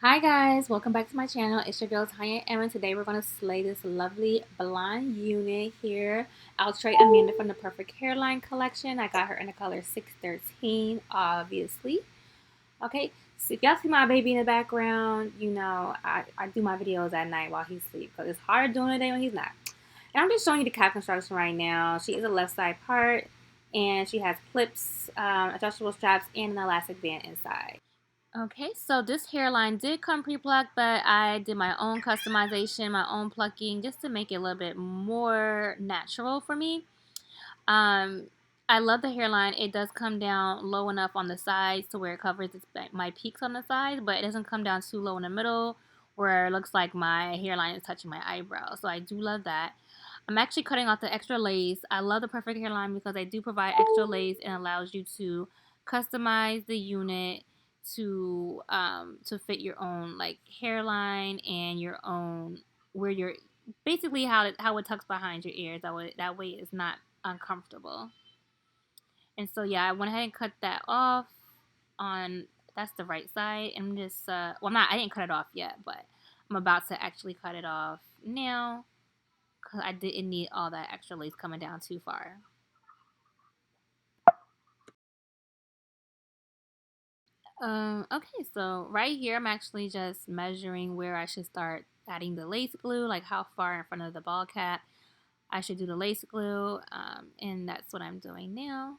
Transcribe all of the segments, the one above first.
Hi guys, welcome back to my channel. It's your girl Tonya Emm, and today we're going to slay this lovely blonde unit here. Outre Amanda from the Perfect Hairline collection. I got her in the color 613, obviously. Okay, so if y'all see my baby in the background, you know I do my videos at night while he's asleep because it's harder doing it day when he's not. And I'm just showing you the cap construction right now. She is a left side part, and she has clips, adjustable straps, and an elastic band inside. Okay, so this hairline did come pre-plucked, but I did my own customization, my own plucking, just to make it a little bit more natural for me. Um, I love the hairline. It does come down low enough on the sides to where it covers my peaks on the sides, but it doesn't come down too low in the middle where it looks like my hairline is touching my eyebrow. So I do love that. I'm actually cutting off the extra lace. I love the Perfect Hairline because they do provide extra lace and allows you to customize the unit to fit your own like hairline and your own where you're basically how it tucks behind your ears. That way it's not uncomfortable. And so yeah, I went ahead and cut that off on that's the right side. And I'm just I didn't cut it off yet, but I'm about to actually cut it off now because I didn't need all that extra lace coming down too far. Okay, so right here I'm actually just measuring where I should start adding the lace glue, like how far in front of the ball cap I should do the lace glue, and that's what I'm doing now.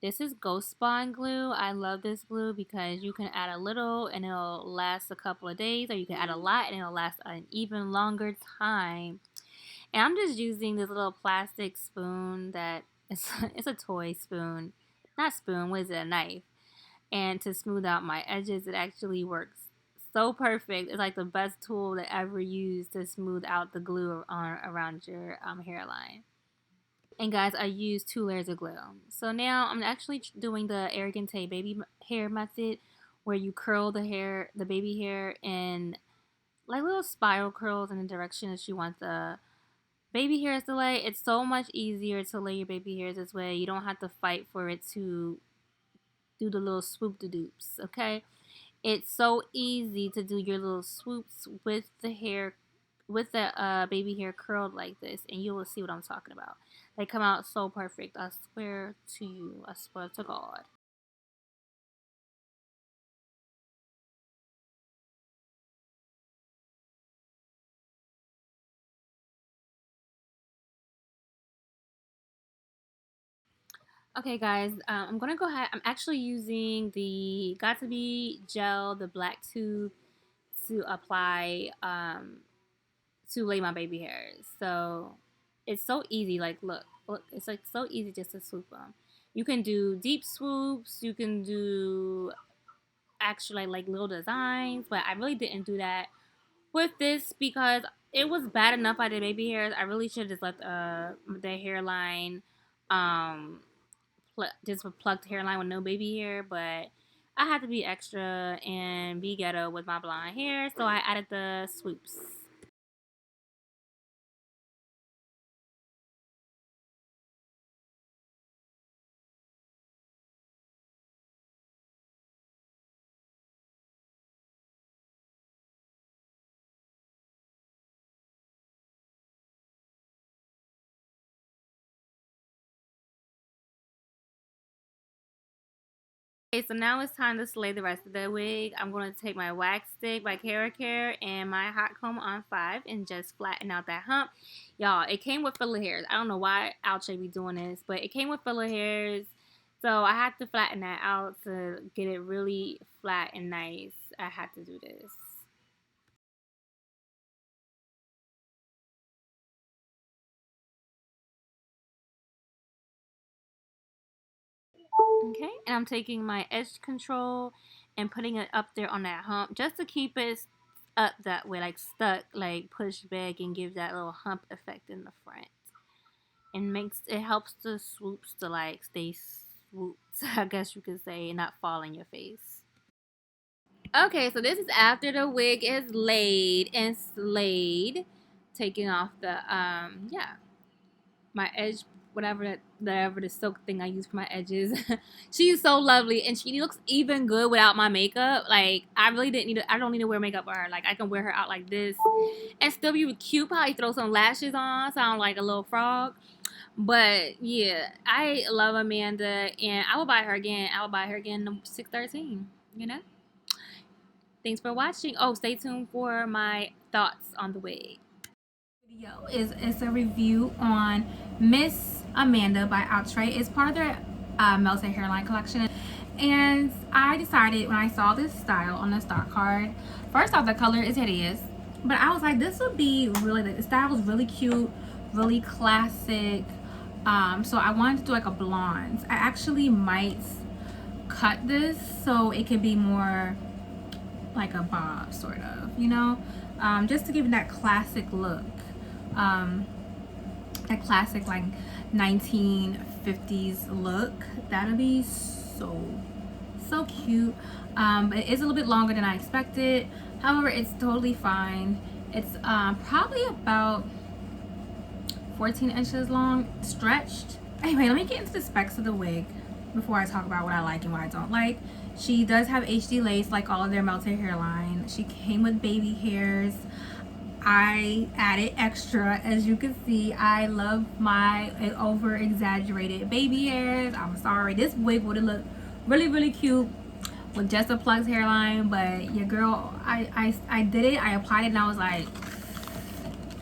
This is Ghost Spawn glue. I love this glue because you can add a little and it'll last a couple of days, or you can add a lot and it'll last an even longer time. And I'm just using this little plastic spoon that it's a toy spoon, not spoon. What is it? A knife. And to smooth out my edges, it actually works so perfect. It's like the best tool that ever used to smooth out the glue around your hairline. And guys, I used 2 layers of glue. So now I'm actually doing the Arrogante baby hair method, where you curl the hair, the baby hair, in like little spiral curls in the direction that you want the baby hairs to lay. It's so much easier to lay your baby hairs this way. You don't have to fight for it to do the little swoop de doops, okay? It's so easy to do your little swoops with the hair, with the baby hair curled like this, and you will see what I'm talking about. They come out so perfect. I swear to you. I swear to God. Okay, guys, I'm gonna go ahead. I'm actually using the Got to Be gel, the black tube, to apply to lay my baby hairs. So it's so easy. Like, look, it's like so easy just to swoop them. You can do deep swoops. You can do actually like little designs, but I really didn't do that with this because it was bad enough I did baby hairs. I really should have just left the hairline, um, just a plucked hairline with no baby hair, but I had to be extra and be ghetto with my blonde hair, so I added the swoops. Okay, so now it's time to slay the rest of the wig. I'm going to take my wax stick by Cara Care and my hot comb on 5 and just flatten out that hump. Y'all, it came with filler hairs. I don't know why Outre be doing this, but it came with filler hairs. So I had to flatten that out to get it really flat and nice. I had to do this. Okay, and I'm taking my edge control and putting it up there on that hump just to keep it up that way, like stuck, like pushed back and give that little hump effect in the front. And it helps the swoops to like stay swooped, I guess you could say, and not fall in your face. Okay, so this is after the wig is laid and slayed. Taking off the yeah, my edge whatever the silk thing I use for my edges. She's so lovely, and she looks even good without my makeup. Like, I really didn't need to, I don't need to wear makeup for her. Like, I can wear her out like this and still be cute. Probably throw some lashes on, sound like a little frog. But yeah, I love Amanda, and I will buy her again. I will buy her again in 613. You know. Thanks for watching. Oh, stay tuned for my thoughts on the wig. Video is a review on Miss Amanda by Outre. It's part of their Melted Hairline collection. And I decided when I saw this style on the stock card, first off, the color is hideous, but I was like, this would be really, the style was really cute, really classic. So I wanted to do like a blonde. I actually might cut this so it could be more like a bob, sort of, you know, just to give it that classic look, that classic like 1950s look. That'll be so cute. But it is a little bit longer than I expected. However, it's totally fine. It's probably about 14 inches long, stretched. Anyway, let me get into the specs of the wig before I talk about what I like and what I don't like. She does have HD lace like all of their Melted Hairline. She came with baby hairs. I added extra, as you can see. I love my over exaggerated baby hairs. I'm sorry, this wig would have looked really cute with just a plucked hairline, but your girl, I did it. I applied it and I was like,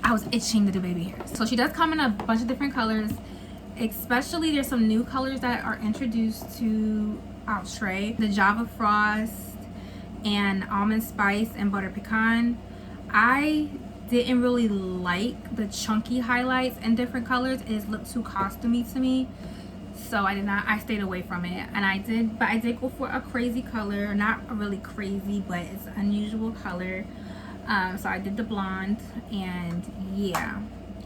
I was itching to do baby hairs. So she does come in a bunch of different colors. Especially there's some new colors that are introduced to Outre. The Java Frost and Almond Spice and Butter Pecan. I didn't really like the chunky highlights in different colors. It looked too costumey to me, so I stayed away from it. And I did go for a crazy color. Not really crazy, but it's an unusual color. So I did the blonde, and yeah,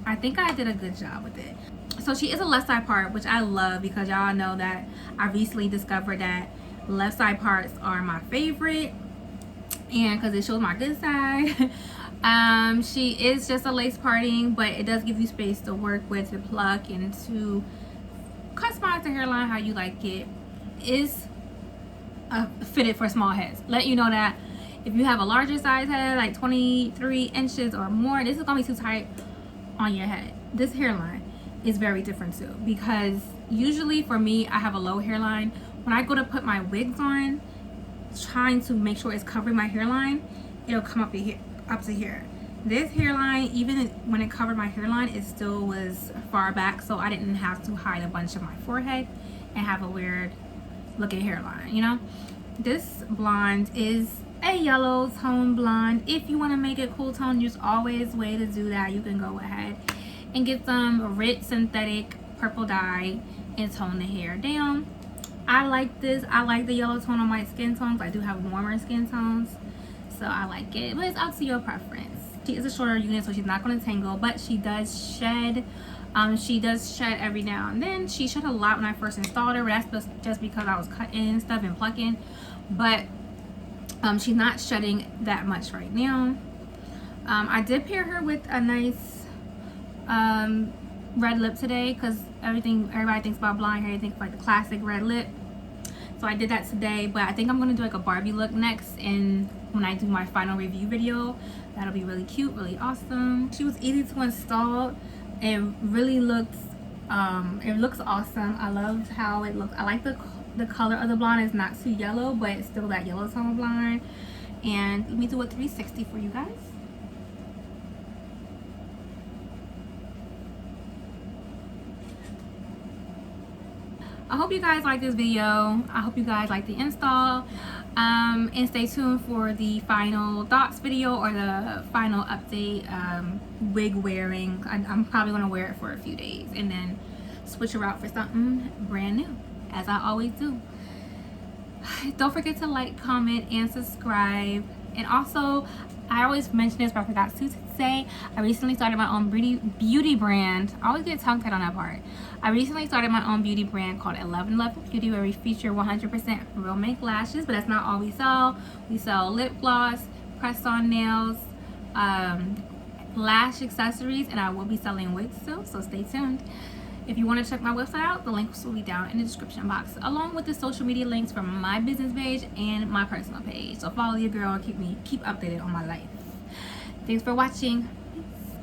I think I did a good job with it. So she is a left side part, which I love, because y'all know that I recently discovered that left side parts are my favorite, and because it shows my good side. She is just a lace parting, but it does give you space to work with, to pluck, and to customize the hairline how you like it. Is fitted for small heads. Let you know that if you have a larger size head, like 23 inches or more, this is gonna be too tight on your head. This hairline is very different too, because usually for me, I have a low hairline. When I go to put my wigs on, trying to make sure it's covering my hairline, it'll come up to here. This hairline, even when it covered my hairline, it still was far back, so I didn't have to hide a bunch of my forehead and have a weird looking hairline, you know. This blonde is a yellow tone blonde. If you want to make it cool tone, there's always a way to do that. You can go ahead and get some rich synthetic purple dye and tone the hair down. I like this. I like the yellow tone on my skin tones. I do have warmer skin tones, so I like it, but it's up to your preference. She is a shorter unit, so she's not going to tangle, but she does shed. She does shed every now and then. She shed a lot when I first installed her, but that's just because I was cutting stuff and plucking. But she's not shedding that much right now. I did pair her with a nice red lip today, because everybody thinks about blonde hair, they think like the classic red lip. So I did that today, but I think I'm gonna do like a Barbie look next, and when I do my final review video, that'll be really cute, really awesome. She was easy to install. It really looks it looks awesome. I loved how it looks. I like the color of the blonde. Is not too yellow, but it's still that yellow tone blonde. And let me do a 360 for you guys. I hope you guys like this video. I hope you guys like the install. And stay tuned for the final thoughts video, or the final update. Wig wearing. I'm probably going to wear it for a few days and then switch her out for something brand new, as I always do. Don't forget to like, comment, and subscribe. And also, I always mention this, but I forgot to say, I recently started my own beauty brand. I always get tongue-tied on that part. I recently started my own beauty brand called 1111 Beauty, where we feature 100% real make lashes, but that's not all we sell. We sell lip gloss, press-on nails, lash accessories, and I will be selling wigs too, so stay tuned. If you want to check my website out, the links will be down in the description box, along with the social media links from my business page and my personal page. So follow your girl and keep updated on my life. Thanks for watching.